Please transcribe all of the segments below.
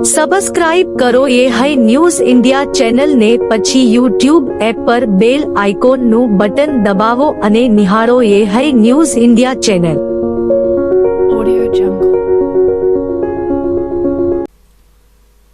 Subscribe કરો એ high news India ચેનલને, પછી યુટ્યુબ એપ પર બેલ આઇકોનનું બટન દબાવો અને નિહાળો એ high news India channel. Audio Jungle.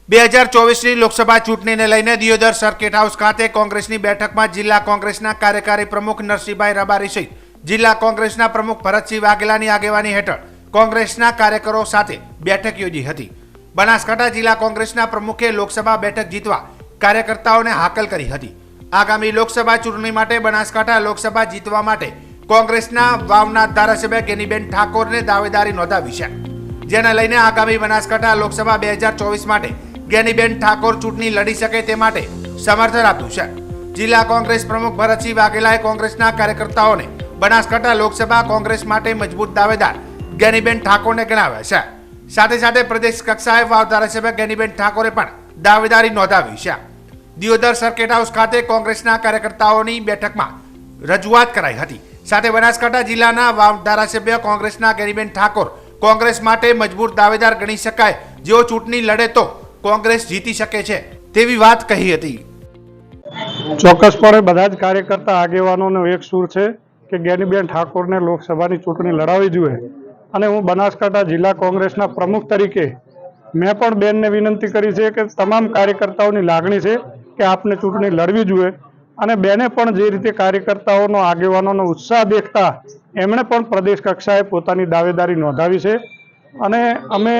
2024ની લોકસભા ચૂંટણીને લઈને દિયોદર સર્કિટ હાઉસ ખાતે કોંગ્રેસની બેઠકમાં જિલ્લા કોંગ્રેસના કાર્યકારી પ્રમુખ નરસિંહભાઈ રબારી સહિત જિલ્લા કોંગ્રેસના પ્રમુખ ભરતસિંહ વાઘેલાની આગેવાની હેઠળ કોંગ્રેસના કાર્યકરો સાથે બેઠક યોજી હતી. બનાસકાંઠા જિલ્લા કોંગ્રેસના પ્રમુખે લોકસભા બેઠક જીતવા કાર્યકર્તાઓને હાકલ કરી હતી. આગામી લોકસભા ચૂંટણી માટે બનાસકાંઠા લોકસભા જીતવા માટે કોંગ્રેસના વાવના ધારાસભ્ય ગેનીબેન ઠાકોરને દાવેદારી નોંધાવી છે, જેને લઈને આગામી બનાસકાંઠા લોકસભા 2024 માટે ગેનીબેન ઠાકોર ચૂંટણી લડી શકે તે માટે સમર્થન આપ્યું છે. જિલ્લા કોંગ્રેસ પ્રમુખ ભરતસિંહ વાઘેલાએ કોંગ્રેસના કાર્યકર્તાઓને બનાસકાંઠા લોકસભા કોંગ્રેસ માટે મજબૂત દાવેદાર ગેનીબેન ઠાકોરને ગણાવ્યા છે. સાથે સાથે પ્રદેશ કક્ષાએ વાવ ધારાસભ્ય ગેનીબેન ઠાકોરે પણ દાવેદારી નોંધાવી છે. દિયોદર સર્કિટ હાઉસ ખાતે કોંગ્રેસના કાર્યકર્તાઓની બેઠકમાં રજૂઆત કરાઈ હતી. સાથે બનાસકાંઠા જિલ્લાના વાવ ધારાસભ્ય કોંગ્રેસના ગેનીબેન ઠાકોર કોંગ્રેસ માટે મજબૂત દાવેદાર ગણી શકાય, જેઓ ચૂંટણી લડે તો કોંગ્રેસ જીતી શકે છે તેવી વાત કહી હતી. ચોક્કસપણે બધા જ કાર્યકર્તા આગેવાનોનો એક સૂર છે કે ગેનીબેન ઠાકોરને લોકસભાની ચૂંટણી લડાવવી જોઈએ. અને હું બનાસકાંઠા જિલ્લા કોંગ્રેસના પ્રમુખ તરીકે મેં પણ બેનને વિનંતી કરી છે કે તમામ કાર્યકર્તાઓની લાગણી છે કે આપને ચૂંટણી લડવી જોઈએ. અને બેને પણ જે રીતે કાર્યકર્તાઓનો આગેવાનોનો ઉત્સાહ દેખતા એમણે પણ પ્રદેશ કક્ષાએ પોતાની દાવેદારી નોંધાવી છે. અને અમે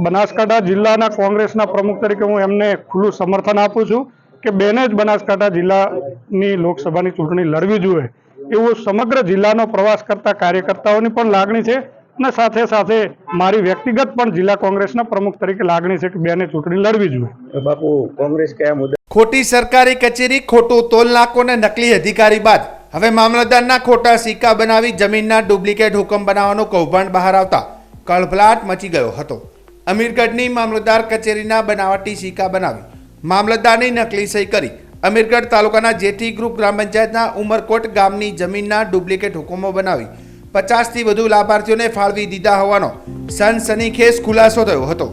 બનાસકાંઠા જિલ્લાના કોંગ્રેસના પ્રમુખ તરીકે હું એમને ખુલ્લું સમર્થન આપું છું કે બેને જ બનાસકાંઠા જિલ્લાની લોકસભાની ચૂંટણી લડવી જોઈએ એવું સમગ્ર જિલ્લાનો પ્રવાસ કરતા કાર્યકર્તાઓની પણ લાગણી છે. અને સાથે સાથે મારી વ્યક્તિગત પણ જિલ્લા કોંગ્રેસના પ્રમુખ તરીકે લાગણી છે કે બેને ચૂંટણી લડવી જોઈએ. બાપુ, કોંગ્રેસ કયા મુદ્દે? ખોટી સરકારી કચેરી, ખોટું તોલ નાકો ને નકલી અધિકારી બાદ હવે મામલતદારના ખોટા સિક્કા બનાવી જમીનના ડુપ્લિકેટ હુકમ બનાવવાનું કૌભાંડ બહાર આવતા કળભળાટ મચી ગયો હતો. અમીરગઢની મામલતદાર કચેરીના બનાવટી સિક્કા બનાવી મામલતદારની નકલી સહી કરી અમીરગઢ તાલુકાના જેઠી ગ્રુપ ગ્રામ પંચાયતના ઉમરકોટ ગામની જમીનના ડુપ્લિકેટ હુકમો બનાવી 50થી વધુ લાભાર્થીઓને ફાળવી દીધા હોવાનો સનસનીખેજ ખુલાસો થયો હતો.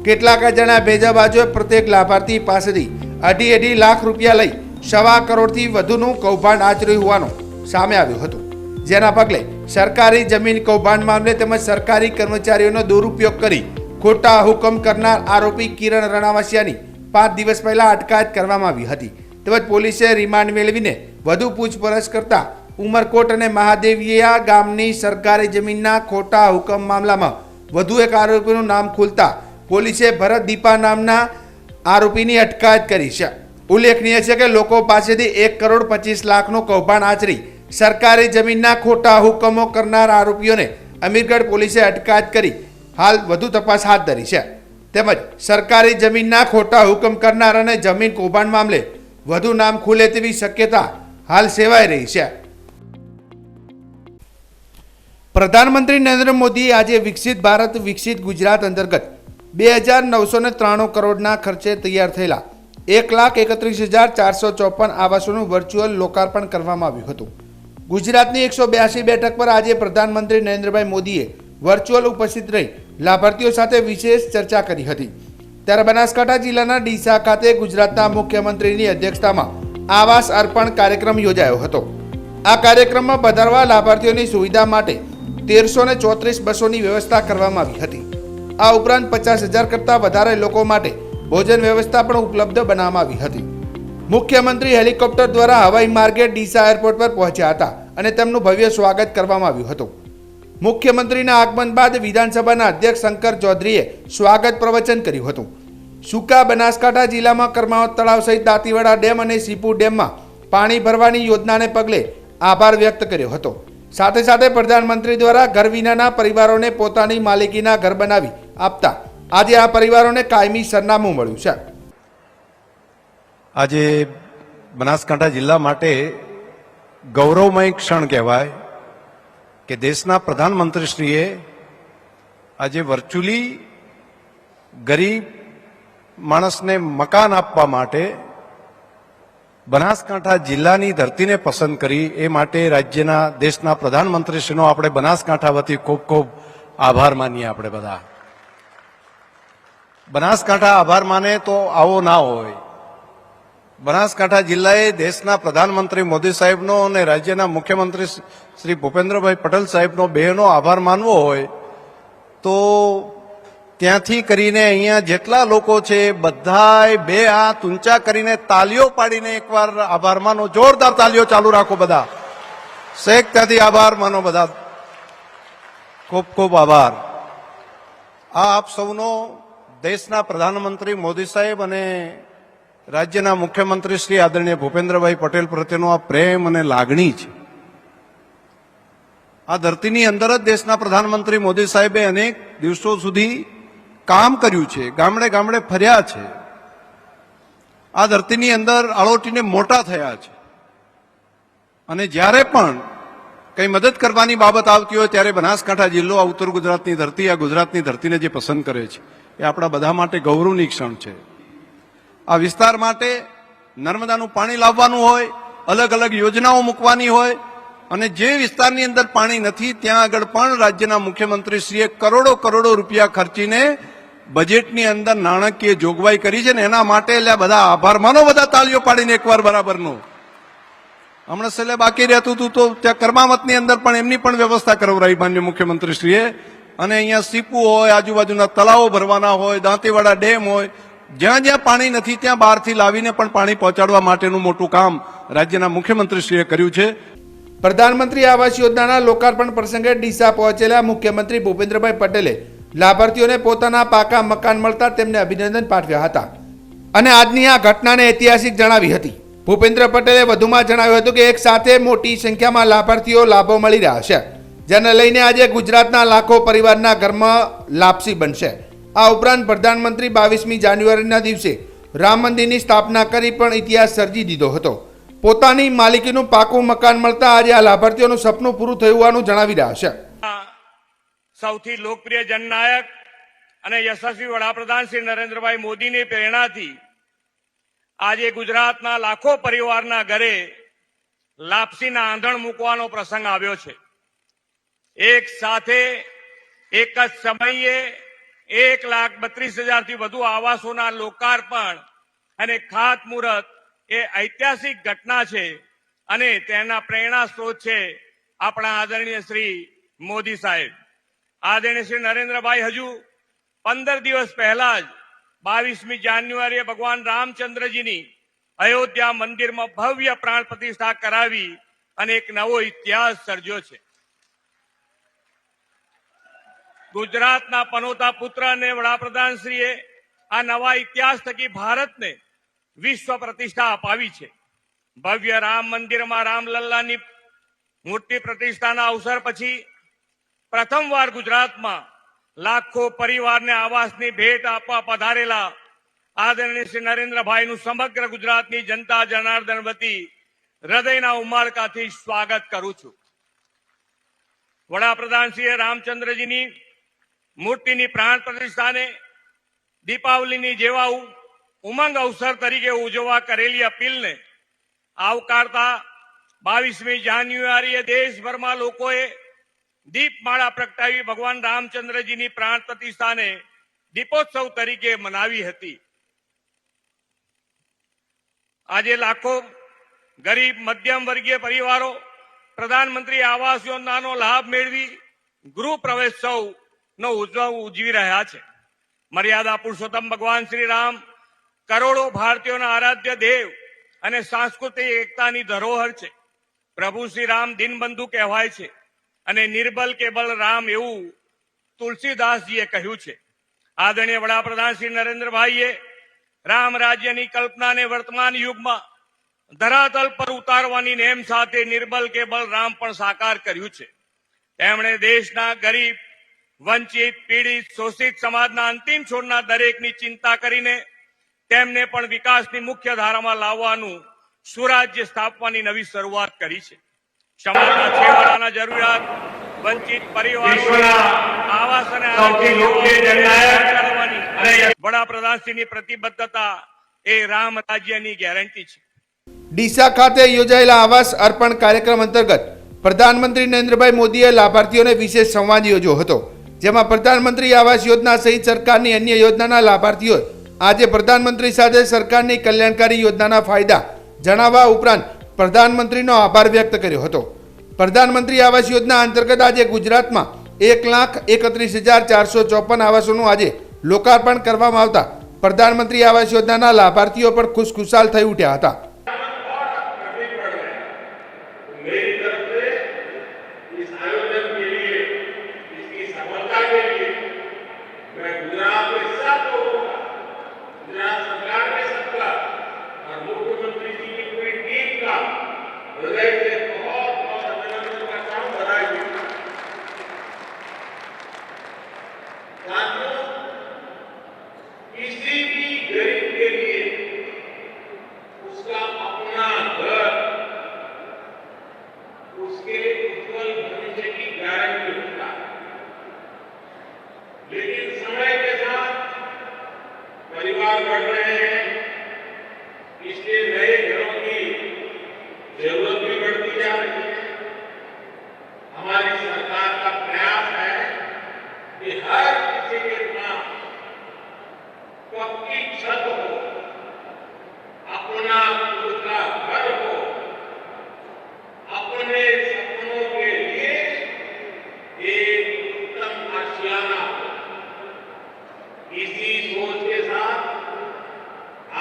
કેટલાક અજાણ્યા ભેજાબાજોએ પ્રત્યેક લાભાર્થી પાસેથી અઢી લાખ રૂપિયા લઈ 1.25 કરોડથી વધુનું કૌભાંડ આચર્યું હોવાનું સામે આવ્યું હતું. જેના પગલે સરકારી જમીન કૌભાંડ મામલે તેમજ સરકારી કર્મચારીઓનો દુરુપયોગ કરી ખોટા હુકમ કરનાર આરોપી કિરણ રણાવસિયાની 5 દિવસ પહેલા અટકાયત કરવામાં આવી હતી. તેમજ પોલીસે રિમાન્ડ મેળવીને વધુ પૂછપરછ કરતા ઉમરકોટ અને મહાદેવિયા ગામની સરકારી જમીનના ખોટા હુકમ મામલામાં વધુ એક આરોપીનું નામ ખુલતા પોલીસે ભરત દીપા નામના આરોપીની અટકાયત કરી છે. ઉલ્લેખનીય છે કે લોકો પાસેથી 1 કરોડ 25 લાખનું કૌભાંડ આચરી સરકારી જમીનના ખોટા હુકમો કરનાર આરોપીઓને અમીરગઢ પોલીસે અટકાયત કરી હાલ વધુ તપાસ હાથ ધરી છે. તેમજ સરકારી જમીનના ખોટા હુકમ કરનાર અને જમીન કૌભાંડ મામલે વધુ નામ ખુલે તેવી શક્યતા હાલ સેવાઈ રહી છે. પ્રધાનમંત્રી નરેન્દ્ર મોદીએ આજે વિકસિત ભારત વિકસિત ગુજરાત અંતર્ગત 2993 કરોડના ખર્ચે તૈયાર થયેલા 1,31,454 આવાસોનું વર્ચ્યુઅલ લોકાર્પણ કરવામાં આવ્યું હતું. ગુજરાતની 182 બેઠક પર આજે પ્રધાનમંત્રી નરેન્દ્રભાઈ મોદીએ વર્ચ્યુઅલ ઉપસ્થિત રહી લાભાર્થીઓ સાથે વિશેષ ચર્ચા કરી હતી. ત્યારે બનાસકાંઠા જિલ્લાના ડીસા ખાતે ગુજરાતના મુખ્યમંત્રીની અધ્યક્ષતામાં આવાસ અર્પણ કાર્યક્રમ યોજાયો હતો. આ કાર્યક્રમમાં પધારવા લાભાર્થીઓની સુવિધા માટે 1334 બસોની વ્યવસ્થા કરવામાં આવી હતી. આ ઉપરાંત 50,000 કરતાં વધારે લોકો માટે ભોજન વ્યવસ્થા પણ ઉપલબ્ધ બનાવવામાં આવી હતી. મુખ્યમંત્રી હેલિકોપ્ટર દ્વારા હવાઈ માર્ગે ડીસા એરપોર્ટ પર પહોંચ્યા હતા અને તેમનું ભવ્ય સ્વાગત કરવામાં આવ્યું હતું. મુખ્યમંત્રીના આગમન બાદ વિધાનસભાના અધ્યક્ષ શંકર ચૌધરીએ સ્વાગત પ્રવચન કર્યું હતું. સૂકા બનાસકાંઠા જિલ્લામાં કર્માવત તળાવ સહિત દાંતીવાડા ડેમ અને સીપુ ડેમમાં પાણી ભરવાની યોજનાને પગલે આભાર વ્યક્ત કર્યો હતો. સાથે સાથે પ્રધાનમંત્રી દ્વારા ઘર વિનાના પરિવારોને પોતાની માલિકીના ઘર બનાવી આપતા આજે આ પરિવારોને કાયમી સરનામું મળ્યું છે. આજે બનાસકાંઠા જિલ્લા માટે ગૌરવમય ક્ષણ કહેવાય કે દેશના પ્રધાનમંત્રીશ્રીએ આજે વર્ચ્યુઅલી ગરીબ માણસને મકાન આપવા માટે બનાસકાંઠા જિલ્લાની ધરતીને પસંદ કરી. એ માટે રાજ્યના દેશના પ્રધાનમંત્રીશ્રીનો આપણે બનાસકાંઠા વતી ખૂબ ખૂબ આભાર માનીએ આપણે બધા. બનાસકાંઠા આભાર માને તો આવો ના હોય. બનાસકાંઠા જિલ્લાએ દેશના પ્રધાનમંત્રી મોદી સાહેબનો અને રાજ્યના મુખ્યમંત્રી શ્રી ભૂપેન્દ્રભાઈ પટેલ સાહેબનો બેનો આભાર માનવો હોય તો ત્યાંથી કરીને અહીંયા જેટલા લોકો છે બધાય બે હાથ ઊંચા કરીને તાલીઓ પાડીને એકવાર આભાર માનો. જોરદાર તાલીઓ ચાલુ રાખો બધા. શેખ ત્યાંથી આભાર માનો બધા. ખૂબ ખૂબ આભાર. આ આપ સૌનો દેશના પ્રધાનમંત્રી મોદી સાહેબ અને રાજ્યના મુખ્યમંત્રી શ્રી આદરણીય ભૂપેન્દ્રભાઈ પટેલ પ્રત્યેનો આ પ્રેમ અને લાગણી છે. આ ધરતીની અંદર જ દેશના પ્રધાનમંત્રી મોદી સાહેબે અનેક દિવસો સુધી કામ કર્યું છે, ગામડે ગામડે ફર્યા છે, આ ધરતીની અંદર આળોટીને મોટા થયા છે. અને જ્યારે પણ કઈ મદદ કરવાની બાબત આવતી હોય ત્યારે બનાસકાંઠા જિલ્લો, આ ઉત્તર ગુજરાતની ધરતી, આ ગુજરાતની ધરતીને જે પસંદ કરે છે એ આપણા બધા માટે ગૌરવની ક્ષણ છે. આ વિસ્તાર માટે નર્મદાનું પાણી લાવવાનું હોય, અલગ અલગ યોજનાઓ મૂકવાની હોય, અને જે વિસ્તારની અંદર પાણી નથી ત્યાં આગળ પણ રાજ્યના મુખ્યમંત્રીશ્રીએ કરોડો રૂપિયા ખર્ચીને બજેટની અંદર નાણાકીય જોગવાઈ કરી છે ને એના માટે એટલે બધા આભાર માનો, બધા તાળીઓ પાડીને એકવાર બરાબરનો. હમણાં છેલ્લે બાકી રહેતું હતું તો ત્યાં કર્મામતની અંદર પણ એમની પણ વ્યવસ્થા કરાવરાઈ માન્ય મુખ્યમંત્રીશ્રીએ. અને અહીંયા સીપુ હોય, આજુબાજુના તળાવો ભરવાના હોય, દાંતીવાડા ડેમ હોય, જ્યાં જ્યાં પાણી નથી ત્યાં બહારથી લાવીને પણ પાણી પહોંચાડવા માટેનું મોટું કામ રાજ્યના મુખ્યમંત્રીશ્રીએ કર્યું છે. પ્રધાનમંત્રી આવાસ યોજનાના લોકાર્પણ પ્રસંગે ડીસા પહોંચેલા મુખ્યમંત્રી ભૂપેન્દ્રભાઈ પટેલે લાભાર્થીઓને પોતાના પાકા મકાન મળતા તેમને અભિનંદન પાઠવ્યા હતા અને આજની આ ઘટનાને ઐતિહાસિક જણાવી હતી. ભૂપેન્દ્ર પટેલે વધુમાં જણાવ્યું હતું કે એક સાથે મોટી સંખ્યામાં લાભાર્થીઓ લાભો મળી રહ્યા છે, જેને લઈને આજે ગુજરાતના લાખો પરિવારના ઘરમાં લાપસી બનશે. આ ઉપરાંત પ્રધાનમંત્રી 22મી જાન્યુઆરીના દિવસે રામ મંદિરની સ્થાપના કરી પણ ઇતિહાસ સર્જી દીધો હતો. પોતાની માલિકીનું પાકું મકાન મળતા આજે આ લાભાર્થીઓનું સપનું પૂરું થયું હોવાનું જણાવી રહ્યા છે. સૌથી લોકપ્રિય જનનાયક અને યશસ્વી વડાપ્રધાન શ્રી નરેન્દ્રભાઈ મોદીની પ્રેરણાથી આજે ગુજરાતના લાખો પરિવારના ઘરે લાપસીના આંધણ મૂકવાનો પ્રસંગ આવ્યો છે. એક સાથે એક જ સમયે 1,32,000 થી વધુ આવાસોના લોકાર્પણ અને ખાતમુહૂર્ત એ ઐતિહાસિક ઘટના છે અને તેના પ્રેરણા સ્ત્રોત છે આપણા આદરણીય શ્રી મોદી સાહેબ. આદરણીય શ્રી નરેન્દ્રભાઈ હજુ 15 દિવસ પહેલા જ 22મી જાન્યુઆરીએ ભગવાન રામચંદ્રજીની અયોધ્યા મંદિરમાં ભવ્ય પ્રાણ પ્રતિષ્ઠા કરાવી અને એક નવો ઇતિહાસ સર્જ્યો છે. ગુજરાતના પનોતા પુત્ર અને વડાપ્રધાનશ્રીએ આ નવા ઇતિહાસ થકી ભારતને વિશ્વ પ્રતિષ્ઠા અપાવી છે. ભવ્ય રામ મંદિરમાં રામલલ્લાની મૂર્તિ પ્રતિષ્ઠાના અવસર પછી પ્રથમવાર ગુજરાતમાં લાખો પરિવારને આવાસની ભેટ આપવા પધારેલા આદરણીય શ્રી નરેન્દ્રભાઈનું સમગ્ર ગુજરાતની જનતા જનાર્દન વતી હૃદયના ઉમળકાથી સ્વાગત કરું છું. વડાપ્રધાનશ્રીએ રામચંદ્રજીની મૂર્તિની પ્રાણ પ્રતિષ્ઠાને દીપાવલીની જેવા ઉમંગ અવસર તરીકે ઉજવવા કરેલી અપીલને આવકારતા 22મી જાન્યુઆરીએ દેશભરમાં લોકોએ દીપમાળા પ્રગટાવી ભગવાન રામચંદ્રજીની પ્રાણ પ્રતિષ્ઠાને દીપોત્સવ તરીકે મનાવી હતી. આજે લાખો ગરીબ મધ્યમ વર્ગીય પરિવારો પ્રધાનમંત્રી આવાસ યોજનાનો લાભ મેળવી ગૃહ પ્રવેશોત્સવનો ઉજવી રહ્યા છે. મર્યાદા પુરુષોત્તમ ભગવાન શ્રી રામ કરોડો ભારતીયોના આરાધ્ય દેવ અને સાંસ્કૃતિક એકતાની ધરોહર છે. પ્રભુ શ્રી રામ દિનબંધુ કહેવાય છે અને નિર્બલ કેબલ રામ એવું તુલસીદાસજીએ કહ્યું છે. આદરણીય વડાપ્રધાન શ્રી નરેન્દ્રભાઈએ રામ રાજ્યની કલ્પનાને વર્તમાન યુગમાં ધરાતલ પર ઉતારવાની નેમ સાથે નિર્બલ કેબલ રામ પણ સાકાર કર્યું છે. તેમણે દેશના ગરીબ, વંચિત, પીડિત, શોષિત સમાજના અંતિમ છોડના દરેકની ચિંતા કરીને તેમને પણ વિકાસની મુખ્ય ધારામાં લાવવાનું, સુરાજ્ય સ્થાપવાની નવી શરૂઆત કરી છે. સમાજના છેવાડાના જરૂરિયાત વંચિત પરિવારોના આવાસ અને વડાપ્રધાનશ્રીની પ્રતિબદ્ધતા એ રામ રાજ્યની ગેરંટી છે. ડીસા ખાતે યોજાયેલા આવાસ અર્પણ કાર્યક્રમ અંતર્ગત પ્રધાનમંત્રી નરેન્દ્રભાઈ મોદીએ લાભાર્થીઓને વિશેષ સંવાદ યોજ્યો હતો, જેમાં પ્રધાનમંત્રી આવાસ યોજના સહિત સરકારની અન્ય યોજનાના લાભાર્થીઓએ આજે પ્રધાનમંત્રી સાથે સરકારની કલ્યાણકારી યોજનાના ફાયદા જણાવવા ઉપરાંત પ્રધાનમંત્રીનો આભાર વ્યક્ત કર્યો હતો. પ્રધાનમંત્રી આવાસ યોજના અંતર્ગત આજે ગુજરાતમાં 1,31,454 આવાસોનું આજે લોકાર્પણ કરવામાં આવતા પ્રધાનમંત્રી આવાસ યોજનાના લાભાર્થીઓ પણ ખુશખુશાલ થઈ ઉઠ્યા હતા. मेरी तरफ से इस आयोजन के लिए, इसकी सफलता के लिए मैं गुजरात के सब लोगों का, गुजरात सरकार के सबका और मुख्यमंत्री जी की पूरी टीम का हृदय से बहुत बहुत अभिनंदन करता हूं, बधाई देता हूं. साथियों, किसी भी गरीब के लिए उसका अपना घर उसके उज्जवल भविष्य की गारंटी होता है. लेकिन समय के साथ परिवार बढ़ रहे हैं, इसलिए नए घरों की जरूरत भी बढ़ती जा रही है. हमारी सरकार का प्रयास है कि हर किसी के पास पक्की छत हो, अपना खुद का घर हो, अपने सपनों के लिए एक उत्तम आशियाना हो. इसी सोच के साथ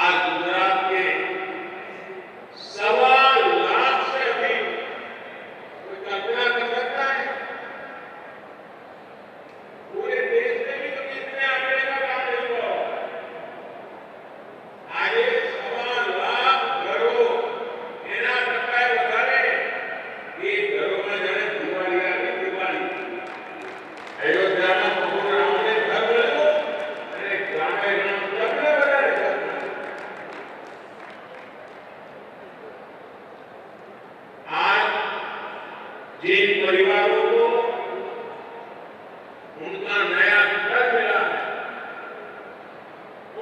आज गुजरात के 1.25 लाख से अधिक, कोई कल्पना कर सकता है पूरे देश में भी तो कितने आंकड़े का काम नहीं हुआ. आज 1.25 लाख घरों એના ટકાએ વધારે એ ઘરોમાં જાણે દિવાળી આવી દિવાળી. અયોધ્યામાં ભગવાન રામને ઘર મળ્યું અને ગ્રામે ગ્રામ તમને વધારે ઘર મળ્યું. आज जिन परिवारों को उनका नया घर मिला है,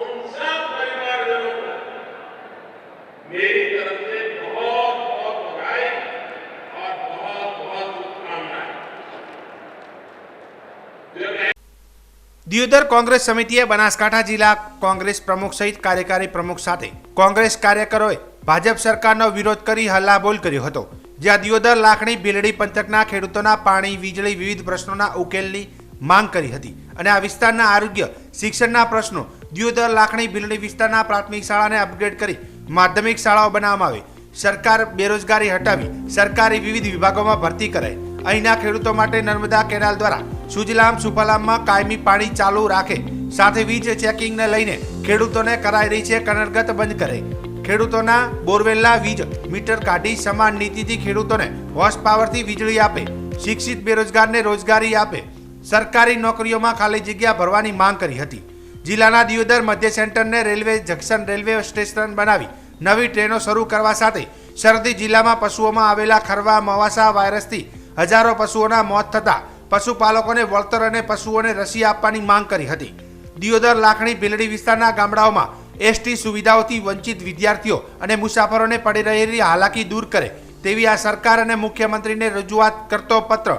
उन सब परिवारजनों को मेरी तरफ से बहुत बहुत बधाई और बहुत बहुत शुभकामनाएं. દિયોદર કોંગ્રેસ સમિતિએ બનાસકાંઠા જિલ્લા કોંગ્રેસ પ્રમુખ સહિત કાર્યકારી પ્રમુખ સાથે કોંગ્રેસ કાર્યકરોએ ભાજપ સરકારનો વિરોધ કરી હલ્લાબોલ કર્યો હતો. જ્યાં દિયોદર લાખણી ભીલડી પંથકના ખેડૂતોના પાણી, વીજળી, વિવિધ પ્રશ્નોના ઉકેલની માંગ કરી હતી અને આ વિસ્તારના આરોગ્ય, શિક્ષણના પ્રશ્નો, દિયોદર લાખણી ભીલડી વિસ્તારના પ્રાથમિક શાળાને અપગ્રેડ કરી માધ્યમિક શાળાઓ બનાવવામાં આવે, સરકાર બેરોજગારી હટાવી સરકારી વિવિધ વિભાગોમાં ભરતી કરાય, અહીંના ખેડૂતો માટે નર્મદા કેનાલ દ્વારા સુજલામ સુફલામમાં કાયમી પાણી ચાલુ રાખે, સાથે વીજ ચેકિંગને લઈને ખેડૂતોને કરાઈ રહી છે કનડગત બંધ કરે, ખેડૂતોના બોરવેલના વીજ મીટર કાઢી સમાન નીતિથી ખેડૂતોને હોર્સ પાવરથી વીજળી આપે, શિક્ષિત બેરોજગારને રોજગારી આપે, સરકારી નોકરીઓમાં ખાલી જગ્યા ભરવાની માંગ કરી હતી. જિલ્લાના દિયોદર મધ્ય સેન્ટરને રેલવે જંકશન રેલવે સ્ટેશન બનાવી નવી ટ્રેનો શરૂ કરવા સાથે સરહદી જિલ્લામાં પશુઓમાં આવેલા ખરવા મવાસા વાયરસથી હજારો પશુઓના મોત થતા પશુપાલકોને વળતર અને પશુઓને રસી આપવાની માંગ કરી હતી. દિયોદર લાખણી ભીલડી વિસ્તારના ગામડાઓમાં એસટી સુવિધાઓથી વંચિત વિદ્યાર્થીઓ અને મુસાફરોને પડી રહેલી હાલાકી દૂર કરે તેવી આ સરકાર અને મુખ્યમંત્રીને રજૂઆત કરતો પત્ર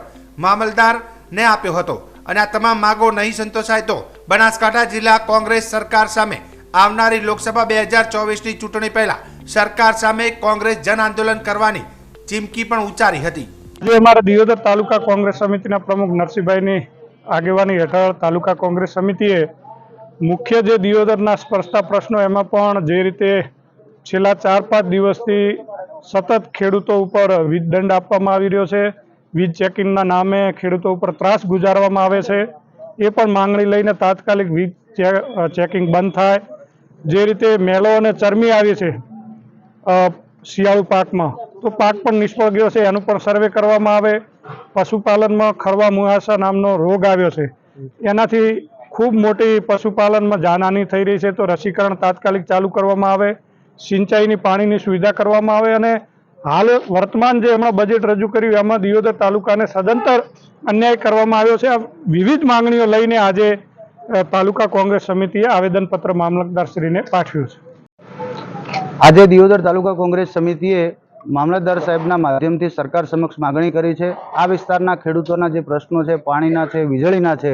મામલતદારને આપ્યો હતો અને આ તમામ માંગો નહીં સંતોષાય તો બનાસકાંઠા જિલ્લા કોંગ્રેસ સરકાર સામે આવનારી લોકસભા 2024ની ચૂંટણી પહેલા સરકાર સામે કોંગ્રેસ જન આંદોલન કરવાની ચીમકી પણ ઉચ્ચારી હતી. જે અમારા દિયોદર તાલુકા કોંગ્રેસ સમિતિના પ્રમુખ નરસિંહભાઈની આગેવાની હેઠળ તાલુકા કોંગ્રેસ સમિતિએ મુખ્ય જે દિયોદરના સ્પર્શતા પ્રશ્નો એમાં પણ જે રીતે છેલ્લા 4-5 દિવસથી સતત ખેડૂતો ઉપર વીજ દંડ આપવામાં આવી રહ્યો છે, વીજ ચેકિંગના નામે ખેડૂતો ઉપર ત્રાસ ગુજારવામાં આવે છે, એ પણ માંગણી લઈને તાત્કાલિક વીજ ચેકિંગ બંધ થાય. જે રીતે મેલો અને ચરમી આવી છે શિયાળુ પાકમાં, તો પાક પણ નિષ્ફળ ગયો છે, એનું પણ સર્વે કરવામાં આવે. પશુપાલનમાં ખરવા મુહાસા નામનો રોગ આવ્યો છે, એનાથી ખૂબ મોટી પશુપાલનમાં જાનહાની થઈ રહી છે, તો રસીકરણ તાત્કાલિક ચાલુ કરવામાં આવે, સિંચાઈની પાણીની સુવિધા કરવામાં આવે અને હાલ વર્તમાન જે હમણાં બજેટ રજૂ કર્યું એમાં દિયોદર તાલુકાને સદંતર અન્યાય કરવામાં આવ્યો છે. આ વિવિધ માંગણીઓ લઈને આજે તાલુકા કોંગ્રેસ સમિતિએ આવેદનપત્ર મામલતદારશ્રીને પાઠવ્યું છે. આજે દિયોદર તાલુકા કોંગ્રેસ સમિતિએ મામલતદાર સાહેબના માધ્યમથી સરકાર સમક્ષ માગણી કરી છે. આ વિસ્તારના ખેડૂતોના જે પ્રશ્નો છે, પાણીના છે, વીજળીના છે,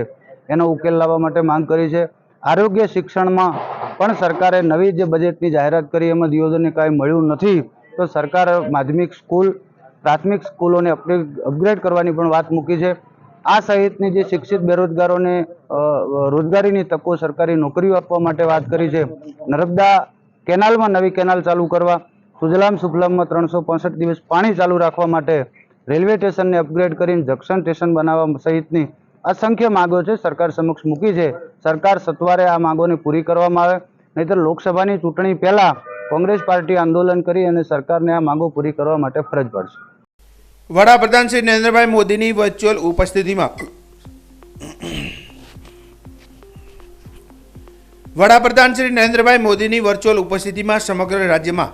એનો ઉકેલ લાવવા માટે માંગ કરી છે. આરોગ્ય શિક્ષણમાં પણ સરકારે નવી જે બજેટની જાહેરાત કરી એમાં દિયોદરને કાંઈ મળ્યું નથી, તો સરકાર માધ્યમિક સ્કૂલ પ્રાથમિક સ્કૂલોને અપગ્રેડ કરવાની પણ વાત મૂકી છે. આ સહિતની જે શિક્ષિત બેરોજગારોને રોજગારીની તકો, સરકારી નોકરીઓ આપવા માટે વાત કરી છે. નર્મદા કેનાલમાં નવી કેનાલ ચાલુ કરવા, સુજલામ સુફલામમાં 365 દિવસ પાણી ચાલુ રાખવા માટે રેલવે સ્ટેશનને અપગ્રેડ કરીને જંકશન સ્ટેશન બનાવવા સહિતની અસંખ્ય માંગો છે સરકાર સમક્ષ મૂકી છે. સરકાર સત્વરે આ માંગોને પૂરી કરવામાં આવે, નહીંતર લોકસભાની ચૂંટણી પહેલા કોંગ્રેસ પાર્ટી આંદોલન કરી અને સરકારને આ માંગો પૂરી કરવા માટે ફરજ પાડશે. વડાપ્રધાન શ્રી નરેન્દ્રભાઈ મોદીની વર્ચ્યુઅલ ઉપસ્થિતિમાં સમગ્ર રાજ્યમાં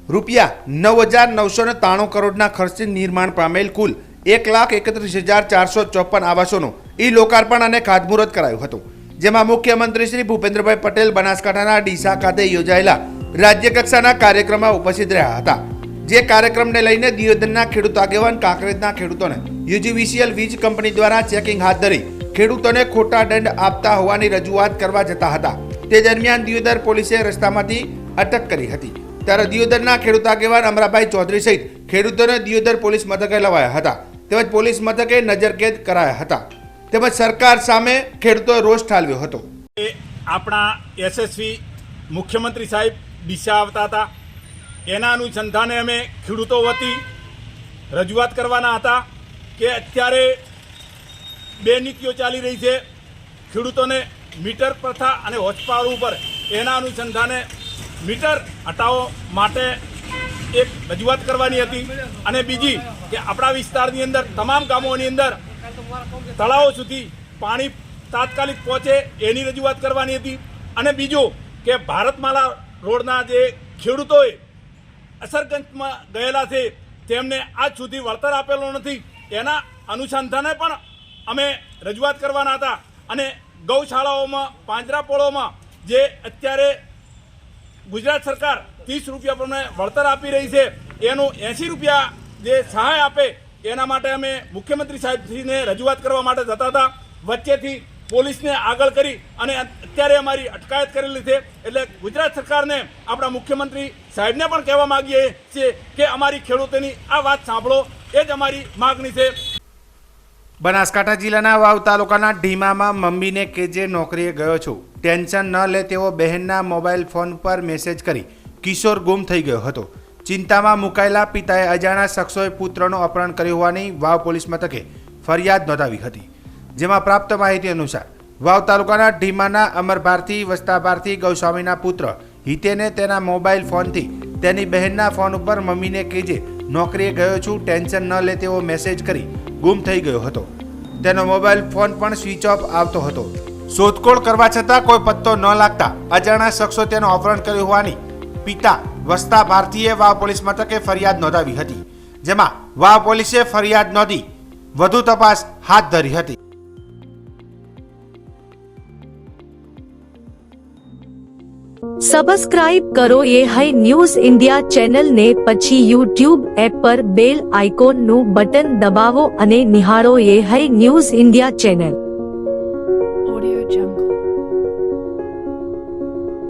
₹9,993 કરોડના ખર્ચે નિર્માણ પામેલ કુલ 1,31,454 આવાસોનું લોકાર્પણ અને ખાતમુહૂર્ત કરાયું હતું. જેમાં મુખ્યમંત્રી શ્રી ભૂપેન્દ્રભાઈ પટેલ બનાસકાંઠાના ડીસા ખાતે યોજાયેલા રાજ્ય કક્ષાના કાર્યક્રમમાં ઉપસ્થિત રહ્યા હતા. જે કાર્યક્રમને લઈને દિયોદરના ખેડૂત આગેવાન કાંકરેજના ખેડૂતોને યુજીવીસીએલ વીજ કંપની દ્વારા ચેકિંગ હાથ ધરી ખેડૂતોને ખોટા દંડ આપતા હોવાની રજૂઆત કરવા જતા હતા. તે દરમિયાન દિયોદર પોલીસે રસ્તામાંથી અટક કરી હતી. ત્યારે દિયોદરના ખેડૂત આગેવાન અમરાભાઈ ચૌધરી સહિત ખેડૂતોને દિયોદર પોલીસ મથકે લવાયા હતા. તેમજ પોલીસ મથકે નજરકેદ કરાયા હતા. તેમજ સરકાર સામે ખેડૂતોએ રોષ ઠાલવ્યો હતો. આપણા યશસ્વી મુખ્યમંત્રી સાહેબ ડીસા આવતા હતા, એના અનુસંધાને અમે ખેડૂતો વતી રજૂઆત કરવાના હતા કે અત્યારે બે નીતિઓ ચાલી રહી છે. ખેડૂતોને મીટર પ્રથા અને હોર્સ પાવર ઉપર એના અનુસંધાને મીટર હટાવવા માટે એક રજૂઆત કરવાની હતી. અને બીજી કે આપણા વિસ્તારની અંદર તમામ ગામોની અંદર તળાવો સુધી પાણી તાત્કાલિક પહોંચે એની રજૂઆત કરવાની હતી. અને બીજું કે ભારતમાલા રોડના જે ખેડૂતોએ અસરગ્રસ્તમાં ગયેલા છે તેમને આજ સુધી વળતર આપેલો નથી, એના અનુસંધાને પણ અમે રજૂઆત કરવાના હતા. અને ગૌશાળાઓમાં પાંજરાપોળોમાં જે અત્યારે ગુજરાત સરકાર 30 રૂપિયા પ્રમાણે વળતર આપી રહી છે, એનું 80 રૂપિયા જે સહાય આપે એના માટે અમે મુખ્યમંત્રી સાહેબશ્રીને રજૂઆત કરવા માટે જતા હતા. વચ્ચેથી પોલીસને આગળ કરી અને અત્યારે અમારી અટકાયત કરેલી છે. એટલે ગુજરાત સરકારને આપણા મુખ્યમંત્રી સાહેબને પણ કહેવા માંગીએ છીએ કે અમારી ખેડૂતોની આ વાત સાંભળો, એ જ અમારી માગણી છે. બનાસકાંઠા જિલ્લાના વાવ તાલુકાના ઢીમામાં મમ્મીને કેજે નોકરીએ ગયો છું, ટેન્શન ન લે તેવો બહેનના મોબાઈલ ફોન પર મેસેજ કરી કિશોર ગુમ થઈ ગયો હતો. ચિંતામાં મુકાયેલા પિતાએ અજાણ્યા શખ્સોએ પુત્રનું અપહરણ કર્યું હોવાની વાવ પોલીસ મથકે ફરિયાદ નોંધાવી હતી. જેમાં પ્રાપ્ત માહિતી અનુસાર વાવ તાલુકાના ઢીમાના અમરભારથી વસ્તાભારથી ગૌસ્વામીના પુત્ર હિતેને તેના મોબાઈલ ફોનથી તેની બહેનના ફોન ઉપર મમ્મીને કહેજે નોકરીએ ગયો છું, ટેન્શન ન લે તેવો મેસેજ કરી ગુમ થઈ ગયો હતો. તેનો મોબાઈલ ફોન પણ સ્વિચ ઓફ આવતો હતો. શોધખોળ કરવા છતાં કોઈ પત્તો ન લાગતા અજાણ્યા શખ્સો તેનું અપહરણ કર્યું હોવાની પિતા વસ્તાભારથીએ વાવ પોલીસ મથકે ફરિયાદ નોંધાવી હતી. જેમાં વાવ પોલીસે ફરિયાદ નોંધી વધુ તપાસ હાથ ધરી હતી. સબસ્ક્રાઇબ કરો ये है न्यूज़ इंडिया चैनल ने પછી YouTube એપ પર બેલ આઇકોનનું બટન દબાવો અને નિહાળો ये है news India channel. Audio Jungle.